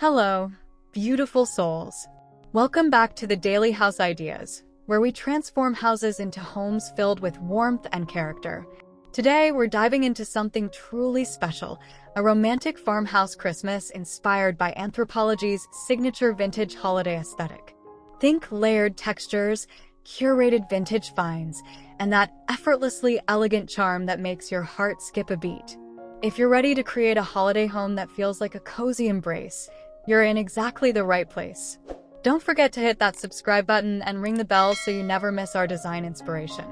Hello, beautiful souls. Welcome back to the Daily House Ideas, where we transform houses into homes filled with warmth and character. Today, we're diving into something truly special, a romantic farmhouse Christmas inspired by Anthropologie's signature vintage holiday aesthetic. Think layered textures, curated vintage finds, and that effortlessly elegant charm that makes your heart skip a beat. If you're ready to create a holiday home that feels like a cozy embrace, you're in exactly the right place. Don't forget to hit that subscribe button and ring the bell so you never miss our design inspiration.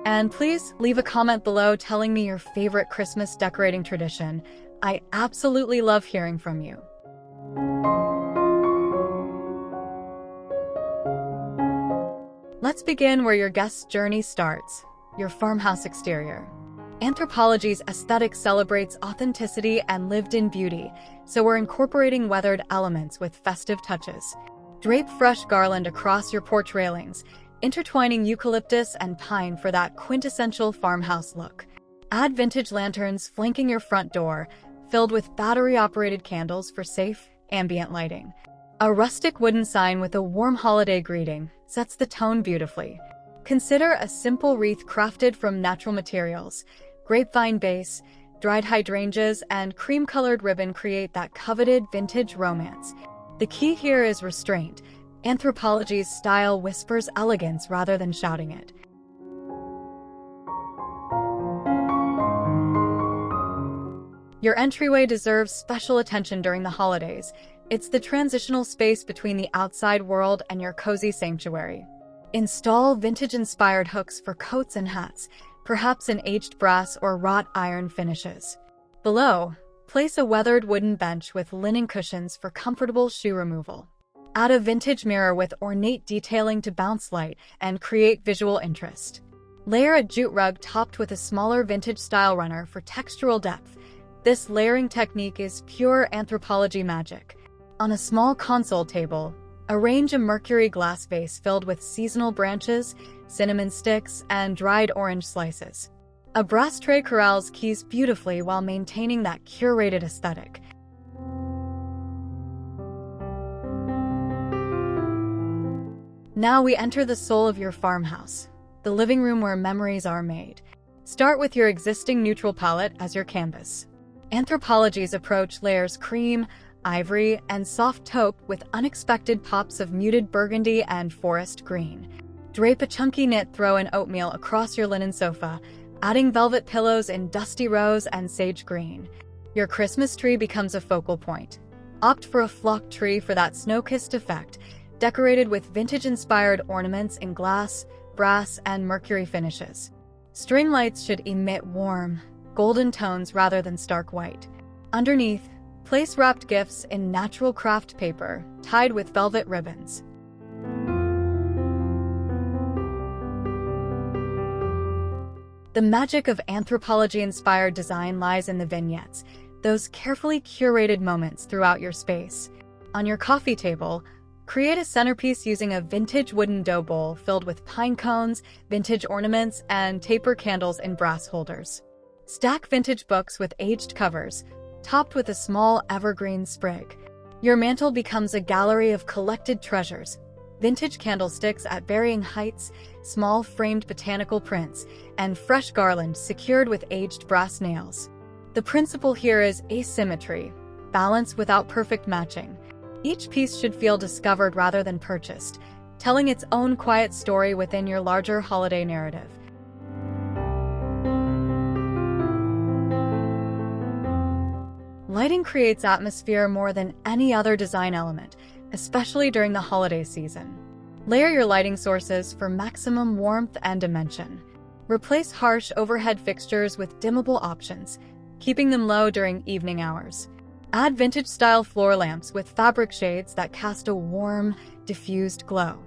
And please leave a comment below telling me your favorite Christmas decorating tradition. I absolutely love hearing from you. Let's begin where your guest's journey starts, your farmhouse exterior. Anthropologie's aesthetic celebrates authenticity and lived-in beauty, so we're incorporating weathered elements with festive touches. Drape fresh garland across your porch railings, intertwining eucalyptus and pine for that quintessential farmhouse look. Add vintage lanterns flanking your front door, filled with battery-operated candles for safe, ambient lighting. A rustic wooden sign with a warm holiday greeting sets the tone beautifully. Consider a simple wreath crafted from natural materials. Grapevine base, dried hydrangeas, and cream-colored ribbon create that coveted vintage romance. The key here is restraint. Anthropologie's style whispers elegance rather than shouting it. Your entryway deserves special attention during the holidays. It's the transitional space between the outside world and your cozy sanctuary. Install vintage-inspired hooks for coats and hats, perhaps in aged brass or wrought iron finishes. Below, place a weathered wooden bench with linen cushions for comfortable shoe removal. Add a vintage mirror with ornate detailing to bounce light and create visual interest. Layer a jute rug topped with a smaller vintage-style runner for textural depth. This layering technique is pure Anthropologie magic. On a small console table, arrange a mercury glass vase filled with seasonal branches, cinnamon sticks, and dried orange slices. A brass tray corrals keys beautifully while maintaining that curated aesthetic. Now we enter the soul of your farmhouse, the living room where memories are made. Start with your existing neutral palette as your canvas. Anthropologie's approach layers cream, ivory, and soft taupe with unexpected pops of muted burgundy and forest green. Drape a chunky knit throw in oatmeal across your linen sofa, adding velvet pillows in dusty rose and sage green. Your Christmas tree becomes a focal point. Opt for a flocked tree for that snow-kissed effect, decorated with vintage-inspired ornaments in glass, brass, and mercury finishes. String lights should emit warm, golden tones rather than stark white. Underneath, place wrapped gifts in natural craft paper, tied with velvet ribbons. The magic of Anthropologie-inspired design lies in the vignettes, those carefully curated moments throughout your space. On your coffee table, create a centerpiece using a vintage wooden dough bowl filled with pine cones, vintage ornaments, and taper candles in brass holders. Stack vintage books with aged covers, topped with a small evergreen sprig. Your mantel becomes a gallery of collected treasures, vintage candlesticks at varying heights, small framed botanical prints, and fresh garland secured with aged brass nails. The principle here is asymmetry, balance without perfect matching. Each piece should feel discovered rather than purchased, telling its own quiet story within your larger holiday narrative. Lighting creates atmosphere more than any other design element, especially during the holiday season. Layer your lighting sources for maximum warmth and dimension. Replace harsh overhead fixtures with dimmable options, keeping them low during evening hours. Add vintage-style floor lamps with fabric shades that cast a warm, diffused glow.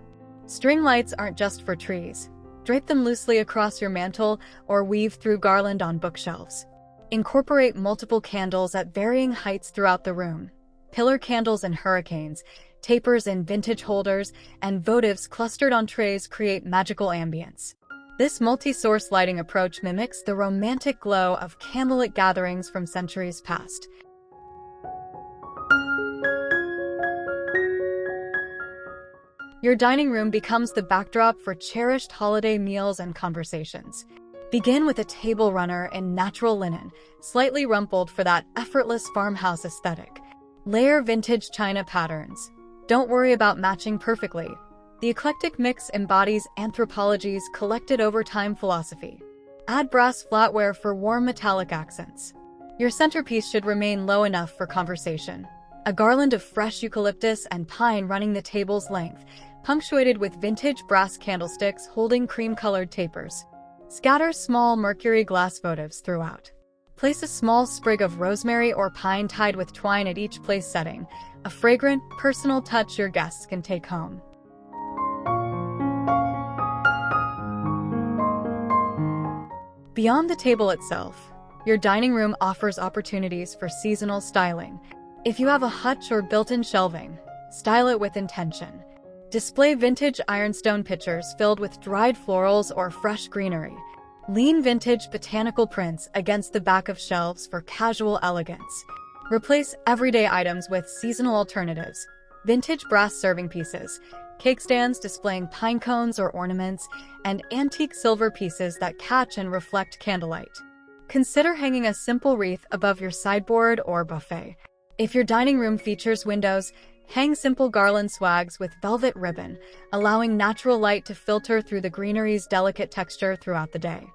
String lights aren't just for trees. Drape them loosely across your mantel or weave through garland on bookshelves. Incorporate multiple candles at varying heights throughout the room. Pillar candles in hurricanes, tapers in vintage holders, and votives clustered on trays create magical ambience. This multi-source lighting approach mimics the romantic glow of candlelit gatherings from centuries past. Your dining room becomes the backdrop for cherished holiday meals and conversations. Begin with a table runner in natural linen, slightly rumpled for that effortless farmhouse aesthetic. Layer vintage china patterns. Don't worry about matching perfectly. The eclectic mix embodies Anthropologie's collected over time philosophy. Add brass flatware for warm metallic accents. Your centerpiece should remain low enough for conversation. A garland of fresh eucalyptus and pine running the table's length, punctuated with vintage brass candlesticks holding cream-colored tapers. Scatter small mercury glass votives throughout. Place a small sprig of rosemary or pine tied with twine at each place setting, a fragrant, personal touch your guests can take home. Beyond the table itself, your dining room offers opportunities for seasonal styling. If you have a hutch or built-in shelving, style it with intention. Display vintage ironstone pitchers filled with dried florals or fresh greenery. Lean vintage botanical prints against the back of shelves for casual elegance. Replace everyday items with seasonal alternatives. Vintage brass serving pieces, cake stands displaying pine cones or ornaments, and antique silver pieces that catch and reflect candlelight. Consider hanging a simple wreath above your sideboard or buffet. If your dining room features windows, hang simple garland swags with velvet ribbon, allowing natural light to filter through the greenery's delicate texture throughout the day.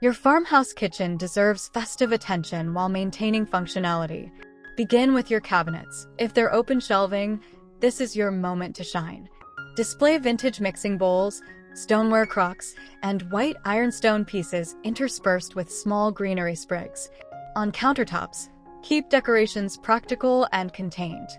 Your farmhouse kitchen deserves festive attention while maintaining functionality. Begin with your cabinets. If they're open shelving, this is your moment to shine. Display vintage mixing bowls, stoneware crocks, and white ironstone pieces interspersed with small greenery sprigs. On countertops, keep decorations practical and contained.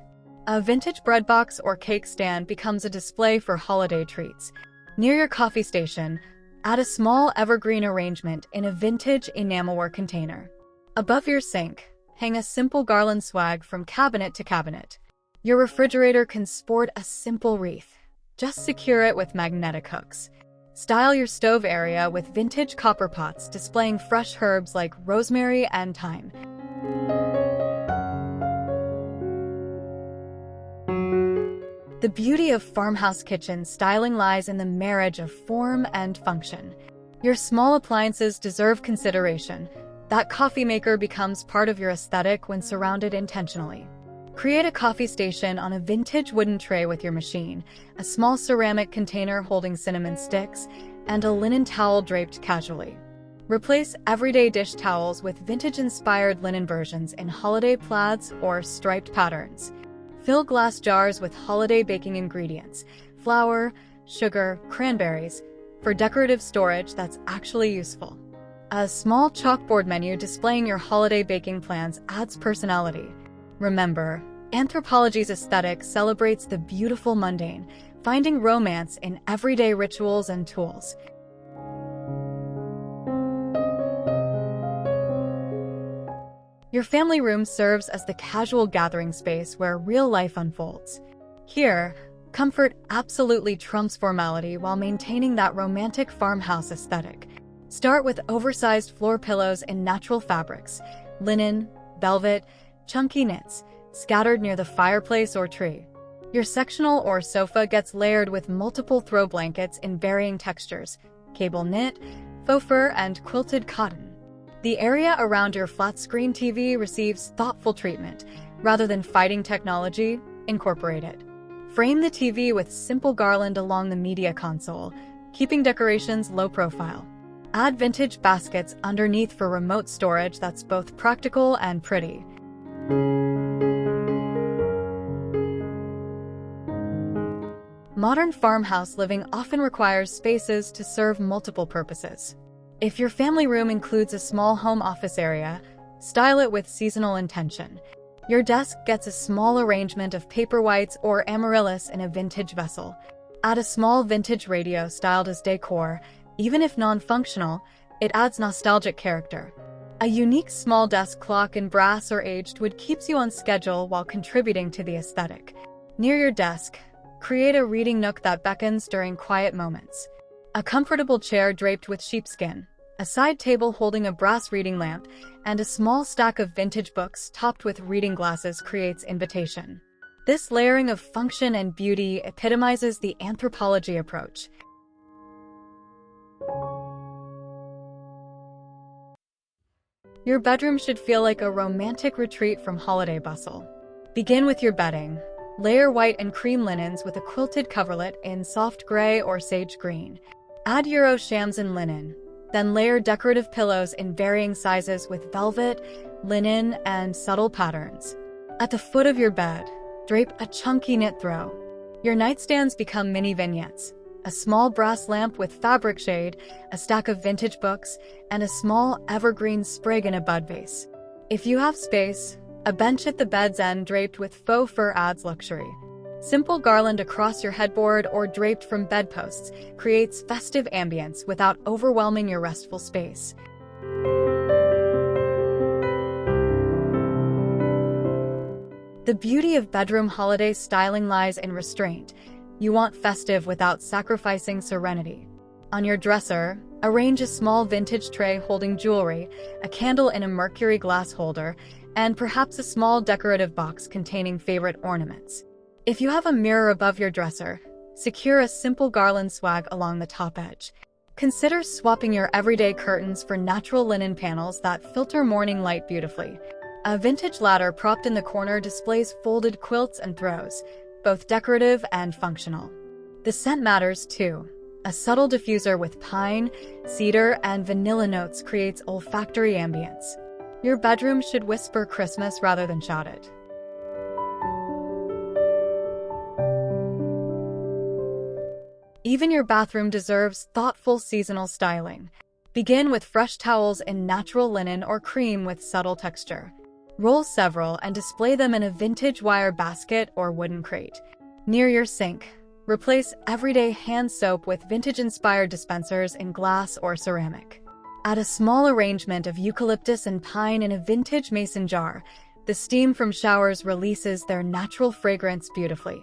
A vintage bread box or cake stand becomes a display for holiday treats. Near your coffee station, add a small evergreen arrangement in a vintage enamelware container. Above your sink, hang a simple garland swag from cabinet to cabinet. Your refrigerator can sport a simple wreath. Just secure it with magnetic hooks. Style your stove area with vintage copper pots displaying fresh herbs like rosemary and thyme. The beauty of farmhouse kitchen styling lies in the marriage of form and function. Your small appliances deserve consideration. That coffee maker becomes part of your aesthetic when surrounded intentionally. Create a coffee station on a vintage wooden tray with your machine, a small ceramic container holding cinnamon sticks, and a linen towel draped casually. Replace everyday dish towels with vintage-inspired linen versions in holiday plaids or striped patterns. Fill glass jars with holiday baking ingredients, flour, sugar, cranberries, for decorative storage that's actually useful. A small chalkboard menu displaying your holiday baking plans adds personality. Remember, Anthropologie's aesthetic celebrates the beautiful mundane, finding romance in everyday rituals and tools. Your family room serves as the casual gathering space where real life unfolds. Here, comfort absolutely trumps formality while maintaining that romantic farmhouse aesthetic. Start with oversized floor pillows in natural fabrics, linen, velvet, chunky knits, scattered near the fireplace or tree. Your sectional or sofa gets layered with multiple throw blankets in varying textures, cable knit, faux fur, and quilted cotton. The area around your flat-screen TV receives thoughtful treatment. Rather than fighting technology, incorporate it. Frame the TV with simple garland along the media console, keeping decorations low profile. Add vintage baskets underneath for remote storage that's both practical and pretty. Modern farmhouse living often requires spaces to serve multiple purposes. If your family room includes a small home office area, style it with seasonal intention. Your desk gets a small arrangement of paperwhites or amaryllis in a vintage vessel. Add a small vintage radio styled as decor. Even if non-functional, it adds nostalgic character. A unique small desk clock in brass or aged wood keeps you on schedule while contributing to the aesthetic. Near your desk, create a reading nook that beckons during quiet moments. A comfortable chair draped with sheepskin, A side table holding a brass reading lamp and a small stack of vintage books topped with reading glasses creates invitation. This layering of function and beauty epitomizes the anthropology approach. Your bedroom should feel like a romantic retreat from holiday bustle. Begin with your bedding. Layer white and cream linens with a quilted coverlet in soft gray or sage green. Add Euro shams and linen. Then layer decorative pillows in varying sizes with velvet, linen, and subtle patterns. At the foot of your bed, drape a chunky knit throw. Your nightstands become mini vignettes. A small brass lamp with fabric shade, a stack of vintage books, and a small evergreen sprig in a bud vase. If you have space, a bench at the bed's end draped with faux fur adds luxury. Simple garland across your headboard or draped from bedposts creates festive ambience without overwhelming your restful space. The beauty of bedroom holiday styling lies in restraint. You want festive without sacrificing serenity. On your dresser, arrange a small vintage tray holding jewelry, a candle in a mercury glass holder, and perhaps a small decorative box containing favorite ornaments. If you have a mirror above your dresser, secure a simple garland swag along the top edge. Consider swapping your everyday curtains for natural linen panels that filter morning light beautifully. A vintage ladder propped in the corner displays folded quilts and throws, both decorative and functional. The scent matters too. A subtle diffuser with pine, cedar, and vanilla notes creates olfactory ambience. Your bedroom should whisper Christmas rather than shout it. Even your bathroom deserves thoughtful seasonal styling. Begin with fresh towels in natural linen or cream with subtle texture. Roll several and display them in a vintage wire basket or wooden crate. Near your sink, replace everyday hand soap with vintage-inspired dispensers in glass or ceramic. Add a small arrangement of eucalyptus and pine in a vintage mason jar. The steam from showers releases their natural fragrance beautifully.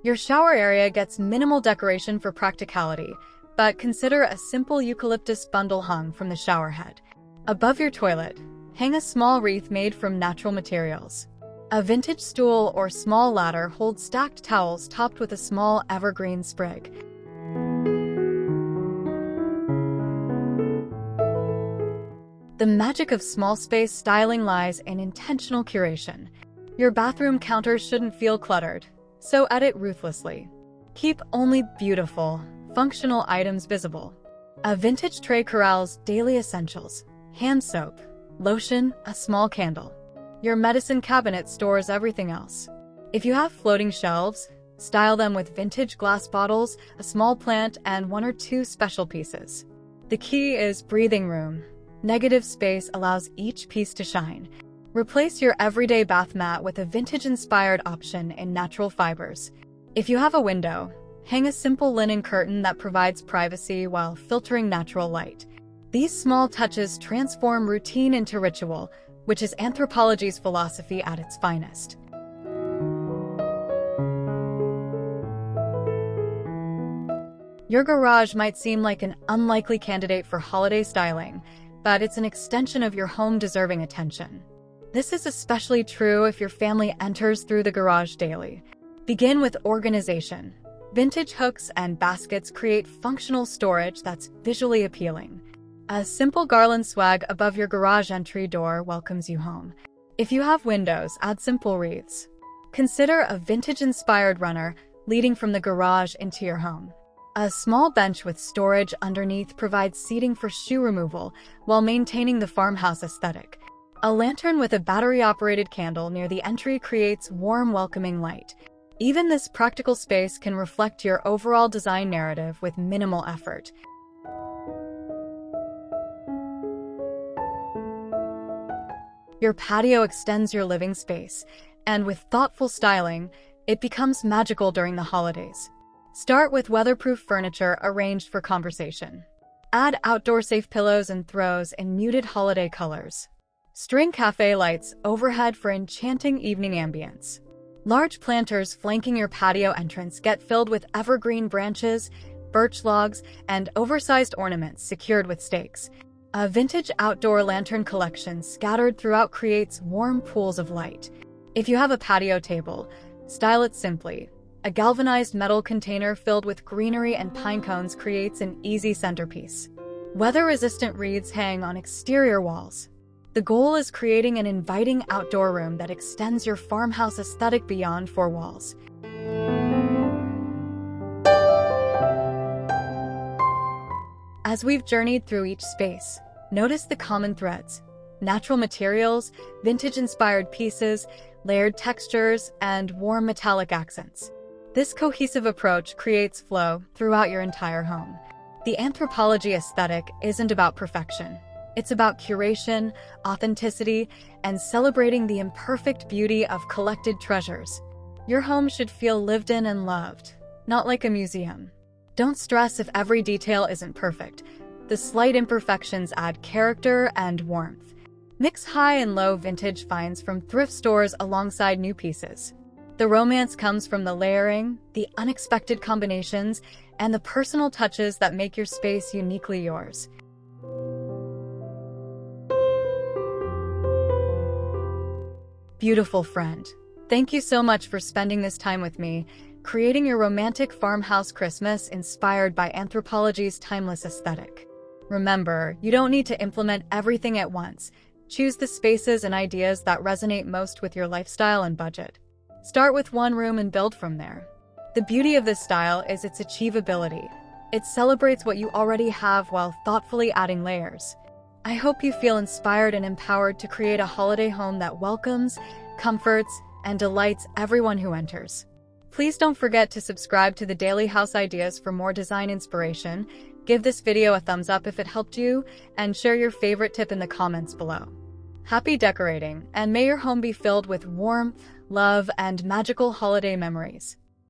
Your shower area gets minimal decoration for practicality, but consider a simple eucalyptus bundle hung from the shower head. Above your toilet, hang a small wreath made from natural materials. A vintage stool or small ladder holds stacked towels topped with a small evergreen sprig. The magic of small space styling lies in intentional curation. Your bathroom counter shouldn't feel cluttered, so edit ruthlessly. Keep only beautiful, functional items visible. A vintage tray corrals daily essentials, hand soap, lotion, a small candle. Your medicine cabinet stores everything else. If you have floating shelves, style them with vintage glass bottles, a small plant, and 1 or 2 special pieces. The key is breathing room. Negative space allows each piece to shine. Replace your everyday bath mat with a vintage-inspired option in natural fibers. If you have a window, hang a simple linen curtain that provides privacy while filtering natural light. These small touches transform routine into ritual, which is Anthropologie's philosophy at its finest. Your garage might seem like an unlikely candidate for holiday styling, but it's an extension of your home deserving attention. This is especially true if your family enters through the garage daily. Begin with organization. Vintage hooks and baskets create functional storage that's visually appealing. A simple garland swag above your garage entry door welcomes you home. If you have windows, add simple wreaths. Consider a vintage-inspired runner leading from the garage into your home. A small bench with storage underneath provides seating for shoe removal while maintaining the farmhouse aesthetic. A lantern with a battery-operated candle near the entry creates warm, welcoming light. Even this practical space can reflect your overall design narrative with minimal effort. Your patio extends your living space, and with thoughtful styling, it becomes magical during the holidays. Start with weatherproof furniture arranged for conversation. Add outdoor-safe pillows and throws in muted holiday colors. String cafe lights overhead for enchanting evening ambience. Large planters flanking your patio entrance get filled with evergreen branches, birch logs, and oversized ornaments secured with stakes. A vintage outdoor lantern collection scattered throughout creates warm pools of light. If you have a patio table, style it simply. A galvanized metal container filled with greenery and pine cones creates an easy centerpiece. Weather-resistant wreaths hang on exterior walls. The goal is creating an inviting outdoor room that extends your farmhouse aesthetic beyond four walls. As we've journeyed through each space, notice the common threads: natural materials, vintage-inspired pieces, layered textures, and warm metallic accents. This cohesive approach creates flow throughout your entire home. The Anthropologie aesthetic isn't about perfection. It's about curation, authenticity, and celebrating the imperfect beauty of collected treasures. Your home should feel lived in and loved, not like a museum. Don't stress if every detail isn't perfect. The slight imperfections add character and warmth. Mix high and low vintage finds from thrift stores alongside new pieces. The romance comes from the layering, the unexpected combinations, and the personal touches that make your space uniquely yours. Beautiful friend, thank you so much for spending this time with me, creating your romantic farmhouse Christmas inspired by Anthropologie's timeless aesthetic. Remember, you don't need to implement everything at once. Choose the spaces and ideas that resonate most with your lifestyle and budget. Start with one room and build from there. The beauty of this style is its achievability. It celebrates what you already have while thoughtfully adding layers. I hope you feel inspired and empowered to create a holiday home that welcomes, comforts, and delights everyone who enters. Please don't forget to subscribe to the Daily House Ideas for more design inspiration. Give this video a thumbs up if it helped you, and share your favorite tip in the comments below. Happy decorating, and may your home be filled with warmth, love, and magical holiday memories.